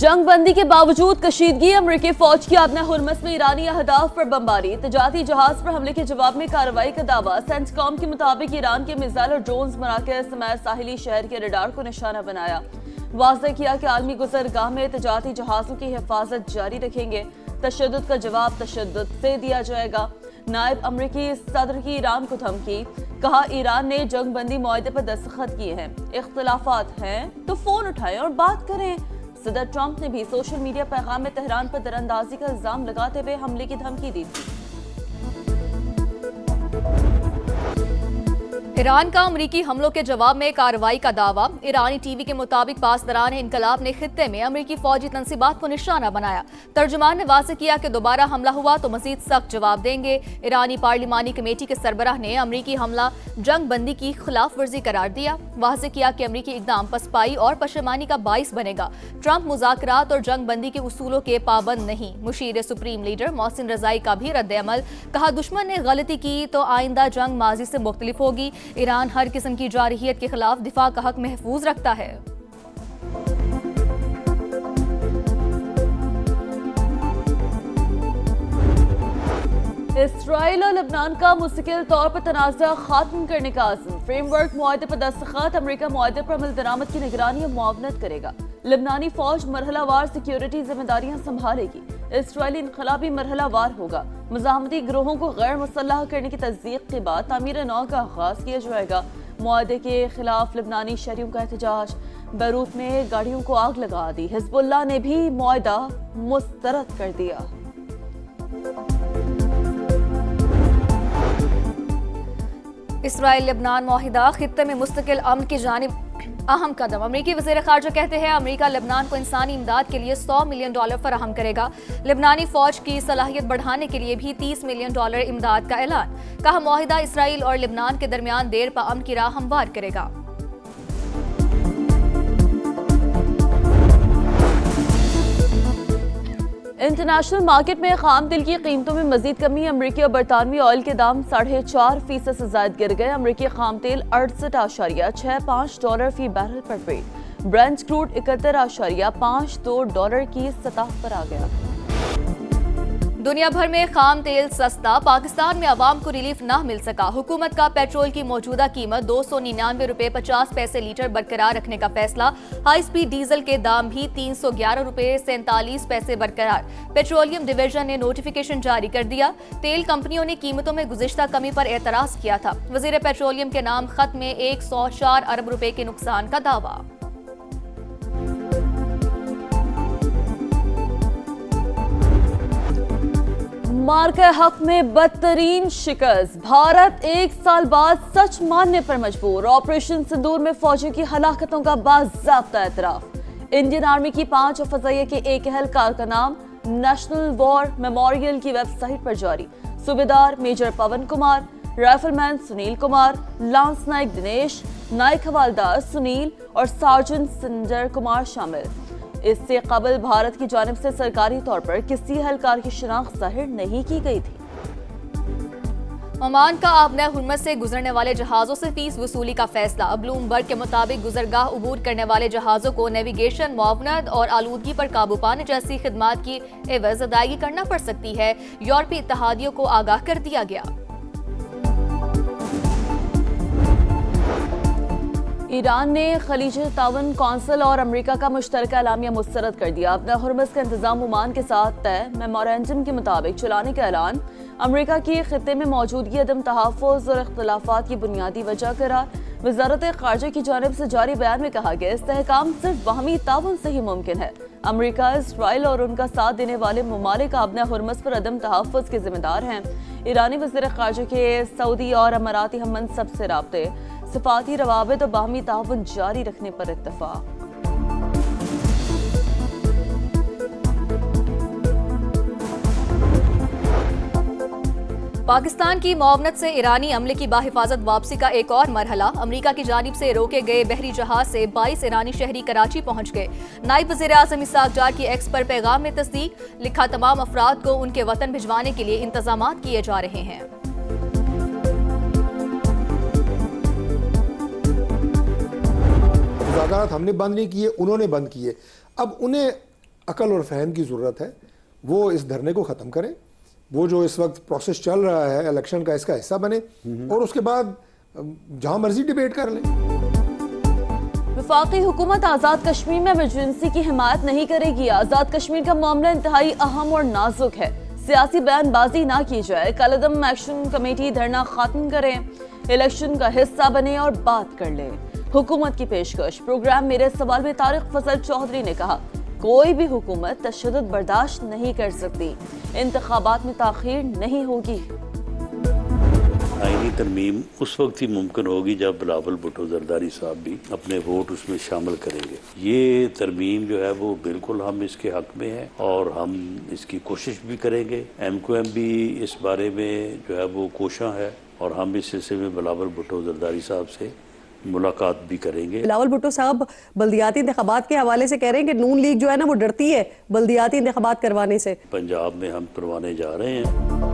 जंग बंदी के बावजूद कशीदगी, अमरीकी फौज की आबना हुर्मस में ईरानी अहदाफ पर बमबारी, तजारती जहाज पर हमले के जवाब में कार्रवाई का दावा। सेंटकॉम के मुताबिक ईरान के मिसाइल और ड्रोन्स मराकज समेत साहिली शहर के रडार को निशाना बनाया। वाज़ेह किया कि आलमी गुजरगाह में तजारती जहाजों की हिफाजत जारी रखेंगे। तशद्दुद का जवाब तशद्दुद से दिया जाएगा। नायब अमरीकी सदर की ईरान को धमकी, कहा ईरान ने जंग बंदी मुआहदे पर दस्तखत किए हैं, इख्तलाफात हैं तो फोन उठाएं और बात करें। सदर ट्रंप ने भी सोशल मीडिया पैगाम में तेहरान पर दरअंदाजी का इल्जाम लगाते हुए हमले की धमकी दी थी। ईरान का अमरीकी हमलों के जवाब में कार्रवाई का दावा। ईरानी टीवी के मुताबिक पासदारान इनकलाब ने खित्ते में अमरीकी फौजी तंसीबात को निशाना बनाया। तर्जुमान ने वाज़ेह किया कि दोबारा हमला हुआ तो मजीद सख्त जवाब देंगे। ईरानी पार्लिमानी कमेटी के सरबराह ने अमरीकी हमला जंग बंदी की खिलाफ वर्जी करार दिया। वाज़ेह किया कि अमरीकी इकदाम पसपाई और पशेमानी का बाइस बनेगा। ट्रंप मुज़ाकरात और जंग बंदी के उसूलों के पाबंद नहीं। मुशीर सुप्रीम लीडर मोहसिन रज़ाई का भी रद्द अमल, कहा दुश्मन ने गलती की तो आइंदा जंग माजी से मुख्तलिफ होगी। ईरान हर किस्म की जारहियत के खिलाफ दिफा का हक महफूज रखता है। इसराइल और लेबनान का मुस्तकिल तौर पर तनाज़ा खात्म करने का आज़म। फ्रेमवर्क मुआहदे पर दस्तखत, अमरीका मुआहदे पर अमल दरामद की निगरानी और मुआवनत करेगा। लेबनानी फौज मरहलावार सिक्योरिटी जिम्मेदारियां संभालेगी। इसराइली इनकलाबी मरहलावार होगा। मुज़ाहमती गिरोहों को गैर मुसल्लह करने की तस्दीक के बाद तामीर नौ का आगाज किया जाएगा। मुआहदे के खिलाफ लेबनानी शहरियों का एहतजाज, बैरूत में गाड़ियों को आग लगा दी। हिजबुल्लाह ने भी मुआहदा मुस्तरद कर दिया। इसराइल लेबनान मुआहिदा खित्ते में मुस्तकिल अमन की जानिब अहम कदम। अमरीकी वज़ीर ख़ारजा कहते हैं अमरीका लेबनान को इंसानी इमदाद के लिए $100 मिलियन फराहम करेगा। लेबनानी फौज की सलाहियत बढ़ाने के लिए भी $30 मिलियन इमदाद का ऐलान। कहा मुआहिदा इसराइल और लेबनान के दरमियान देर पा अमन की राह हमवार करेगा। इंटरनेशनल मार्केट में खाम तेल की कीमतों में मजीद कमी। अमरीकी और बरतानवी ऑयल के दाम 4.5% से ज्यादा गिर गए। अमरीकी खाम तेल $68.65 फी बैरल पर ट्रेड। ब्रेंट क्रूड $71.52 की सतह पर आ गया। दुनिया भर में खाम तेल सस्ता, पाकिस्तान में आवाम को रिलीफ ना मिल सका। हुकूमत का पेट्रोल की मौजूदा कीमत $299.50 लीटर बरकरार रखने का फैसला। हाई स्पीड डीजल के दाम भी $311.47 बरकरार। पेट्रोलियम डिवीजन ने नोटिफिकेशन जारी कर दिया। तेल कंपनियों ने कीमतों में गुज़िश्ता कमी पर एतराज किया था। वज़ीर पेट्रोलियम के नाम खत में $104 अरब के नुकसान का दावा। मार्का हक में बदतरीन शिकस्त। भारत एक साल बाद सच मानने पर मजबूर। ऑपरेशन सिंदूर में फौजियों की हलाकतों का बाज़ाब्ता एतराफ। इंडियन आर्मी की 5 फज़ाइया के एक एहलकार का नाम नेशनल वॉर मेमोरियल की वेबसाइट पर जारी। सूबेदार मेजर पवन कुमार, राइफलमैन सुनील कुमार, लांस नायक दिनेश, नायक हवालदार सुनील और सार्जेंट संजय कुमार शामिल। इससे कबल भारत की जानिब से सरकारी तौर पर किसी एहलकार की शिनाख्त जाहिर नहीं की गई थी। ओमान का आबना हुर्मस से गुजरने वाले जहाजों से फीस वसूली का फैसला। ब्लूमबर्ग के मुताबिक गुजरगाह उबूर करने वाले जहाजों को नेविगेशन, मुआवनत और आलूदगी पर काबू पाने जैसी खिदमात की एवज अदायगी करना पड़ सकती है। यूरोपीय इत्तेहादियों को आगाह कर दिया गया। ईरान ने खलीज तावन कौंसिल और अमेरिका का मुश्तरका एलामिया मुस्तरद कर दिया। अपना हुर्मस का इंतजाम ओमान के साथ तय मेमोरेंडम के मुताबिक चलाने का ऐलान। अमेरिका की खित्ते में मौजूदगी अदम तहफ़्फ़ुज़ और इख्तिलाफ़ात की बुनियादी वजह करार। वज़ारत ख़ारजा की जानिब से जारी बयान में कहा गया इस्तेहकाम सिर्फ बाहमी ताउन से ही मुमकिन है। अमेरिका, इसराइल और उनका साथ देने वाले ममालिक अपना हुर्मस पर अदम तहफ़्फ़ुज़ के जिम्मेदार हैं। ईरानी वज़ीर ख़ारजा के सऊदी और अमाराती हम मनसब से राब्ते, सिफाती रवाबित और बाहमी ताउन जारी रखने पर इत्तफ़ाक़। पाकिस्तान की मुआवनत से ईरानी अमले की बाहिफाजत वापसी का एक और मरहला। अमेरिका की जानिब से रोके गए बहरी जहाज से 22 ईरानी शहरी कराची पहुंच गए। नायब वज़ीर आज़म इसहाक डार की एक्स पर पैगाम में तस्दीक, लिखा तमाम अफराद को उनके वतन भिजवाने के लिए इंतजामात किए जा रहे हैं। मुज़ाकरात हमने बंद नहीं किए, उन्होंने बंद किए। अब उन्हें عقل اور فہم کی ضرورت ہے. وہ اس دھرنے کو ختم کریں, وہ جو اس وقت پروسیس چل رہا ہے الیکشن کا اس کا حصہ بنے, اور اس کے بعد جہاں مرضی ڈیبیٹ کر لیں. وفاقی حکومت آزاد کشمیر میں ایمرجنسی کی حمایت نہیں کرے گی. آزاد کشمیر کا معاملہ انتہائی اہم اور نازک ہے. سیاسی بیان بازی نہ کی جائے. کالعدم ایکشن کمیٹی دھرنا ختم کریں, الیکشن کا حصہ بنے اور بات کر لیں. حکومت کی پیشکش. پروگرام میرے سوال میں طارق فضل چودھری نے کہا, کوئی بھی حکومت تشدد برداشت نہیں کر سکتی. انتخابات میں تاخیر نہیں ہوگی. آئینی ترمیم اس وقت ہی ممکن ہوگی جب بلاول بھٹو زرداری صاحب بھی اپنے ووٹ اس میں شامل کریں گے. یہ ترمیم جو ہے وہ بالکل ہم اس کے حق میں ہیں اور ہم اس کی کوشش بھی کریں گے. ایم کیو ایم بھی اس بارے میں جو ہے وہ کوشاں ہے اور ہم اس سلسلے میں بلاول بھٹو زرداری صاحب سے ملاقات بھی کریں گے. بلاول بھٹو صاحب بلدیاتی انتخابات کے حوالے سے کہہ رہے ہیں کہ نون لیگ جو ہے نا وہ ڈرتی ہے بلدیاتی انتخابات کروانے سے. پنجاب میں ہم کروانے جا رہے ہیں.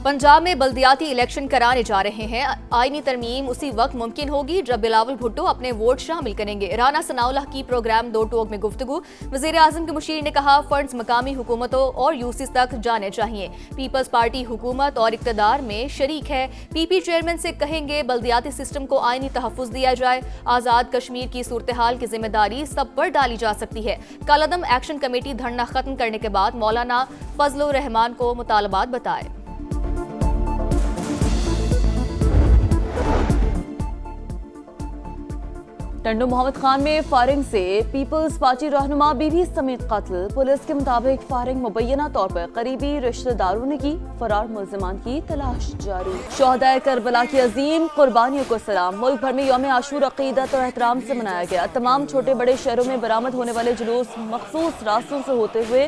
پنجاب میں بلدیاتی الیکشن کرانے جا رہے ہیں. آئینی ترمیم اسی وقت ممکن ہوگی جب بلاول بھٹو اپنے ووٹ شامل کریں گے. رانا ثناء اللہ کی پروگرام دو ٹوک میں گفتگو. وزیر اعظم کے مشیر نے کہا, فنڈز مقامی حکومتوں اور یوسیز تک جانے چاہیے. پیپلز پارٹی حکومت اور اقتدار میں شریک ہے. پی پی چیئرمین سے کہیں گے بلدیاتی سسٹم کو آئینی تحفظ دیا جائے. آزاد کشمیر کی صورتحال کی ذمہ داری سب پر ڈالی جا سکتی ہے. کالعدم ایکشن کمیٹی دھرنا ختم کرنے کے بعد مولانا فضل الرحمان کو مطالبات بتائے. ٹنڈو محمد خان میں فائرنگ سے پیپلز پارٹی رہنما بیوی سمیت قتل. پولیس کے مطابق فائرنگ مبینہ طور پر قریبی رشتہ داروں نے کی. فرار ملزمان کی تلاش جاری. شہدائے کربلا کی عظیم قربانیوں کو سلام. ملک بھر میں یوم عاشور عقیدت اور احترام سے منایا گیا. تمام چھوٹے بڑے شہروں میں برآمد ہونے والے جلوس مخصوص راستوں سے ہوتے ہوئے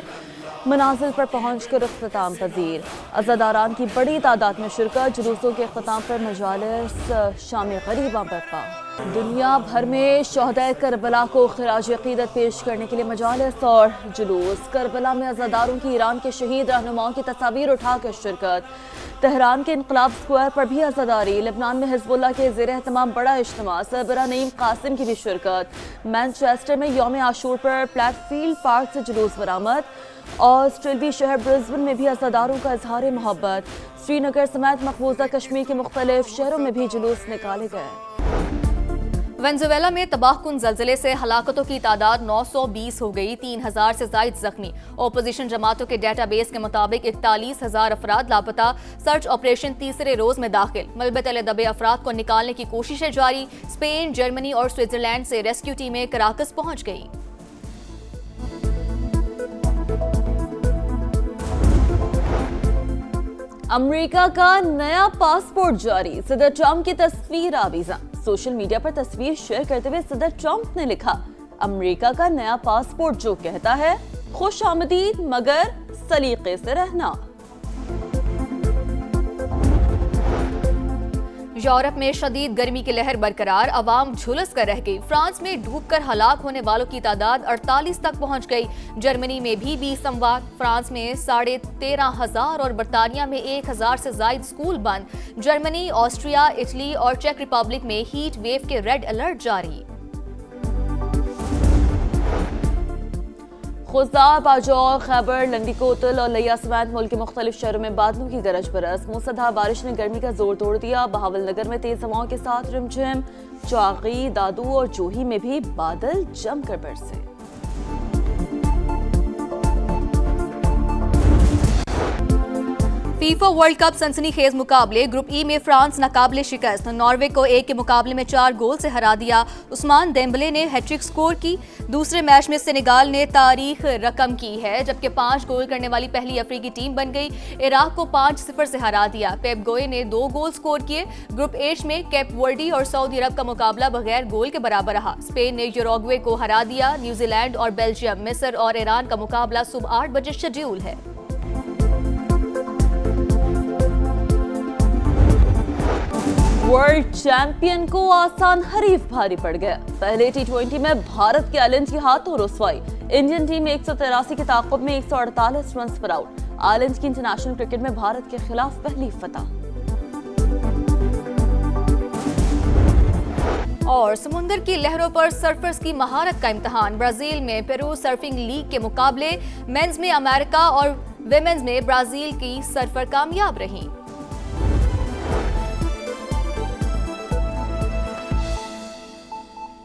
منازل پر پہنچ کر اختتام پذیر. عزاداران کی بڑی تعداد میں شرکت. جلوسوں کے اختتام پر مجالس شام غریباں برپا. دنیا بھر میں شہدائے کربلا کو خراج عقیدت پیش کرنے کے لیے مجالس اور جلوس. کربلا میں عزاداروں کی ایران کے شہید رہنماؤں کی تصاویر اٹھا کر شرکت. تہران کے انقلاب اسکوائر پر بھی عزاداری. لبنان میں حزب اللہ کے زیر اہتمام بڑا اجتماع. سربراہ نعیم قاسم کی بھی شرکت. مانچسٹر میں یوم عاشور پر پلیٹ فیلڈ پارک سے جلوس برآمد. آسٹریلوی شہر برسبن میں بھی عزاداروں کا اظہار محبت. سری نگر سمیت مقبوضہ کشمیر کے مختلف شہروں میں بھی جلوس نکالے گئے. وینزویلا میں تباہ کن زلزلے سے ہلاکتوں کی تعداد 920 ہو گئی. 3000 سے زائد زخمی. اپوزیشن جماعتوں کے ڈیٹا بیس کے مطابق 41,000 افراد لاپتہ. سرچ آپریشن تیسرے روز میں داخل. ملبے تلے دبے افراد کو نکالنے کی کوششیں جاری. اسپین، جرمنی اور سوئٹزرلینڈ سے ریسکیو ٹیمیں کراکس پہنچ گئی. امریکہ کا نیا پاسپورٹ جاری. صدر ٹرمپ کی تصویر آویزاں. سوشل میڈیا پر تصویر شیئر کرتے ہوئے صدر ٹرمپ نے لکھا, امریکہ کا نیا پاسپورٹ جو کہتا ہے خوش آمدید مگر سلیقے سے رہنا. یورپ میں شدید گرمی کی لہر برقرار. عوام جھلس کر رہ گئی. فرانس میں ڈوب کر ہلاک ہونے والوں کی تعداد 48 تک پہنچ گئی. جرمنی میں بھی 20 اموات. فرانس میں 13,500 اور برطانیہ میں 1,000 سے زائد اسکول بند. جرمنی، آسٹریا، اٹلی اور چیک ریپبلک میں ہیٹ ویو کے ریڈ الرٹ جاری. خزدار، پاجور، خیبر، لنڈی کوتل اور لیا سمیت ملک کے مختلف شہروں میں بادلوں کی گرج برس. موسلادھار بارش نے گرمی کا زور توڑ دیا. بہاول نگر میں تیز ہواؤں کے ساتھ رمجھم. چاغی، دادو اور جوہی میں بھی بادل جم کر برسے. فیفا ورلڈ کپ سنسنی خیز مقابلے. گروپ ای میں فرانس ناقابل شکست. ناروے کو 1 کے مقابلے میں 4 گول سے ہرا دیا. عثمان دیمبلے نے ہیٹ ٹرک سکور کی. دوسرے میچ میں سینیگال نے تاریخ رقم کی ہے جبکہ 5 گول کرنے والی پہلی افریقی ٹیم بن گئی. عراق کو 5-0 سے ہرا دیا. پیپ گوئے نے 2 گول سکور کیے. گروپ ایچ میں کیپ ورڈی اور سعودی عرب کا مقابلہ بغیر گول کے برابر رہا. اسپین نے یوروگوے کو ہرا دیا. نیوزی لینڈ اور بیلجیم، مصر اور ایران کا مقابلہ صبح 8 بجے شیڈیول ہے. ورلڈ چیمپئن کو آسان حریف بھاری پڑ گیا. پہلے T20 میں بھارت کے آئرلینڈ کے ہاتھوں رسوائی. انڈین ٹیم 183 کے تعاقب میں 148 رنز پر آؤٹ. آئرلینڈ کی انٹرنیشنل کرکٹ میں بھارت کے خلاف پہلی فتح. और समुंदर की लहरों पर सर्फर्स की महारत का इम्तिहान। ब्राजील में पेरू सर्फिंग लीग के मुकाबले मेंस में अमेरिका और विमेंस में ब्राजील की सर्फर कामयाब रहीं।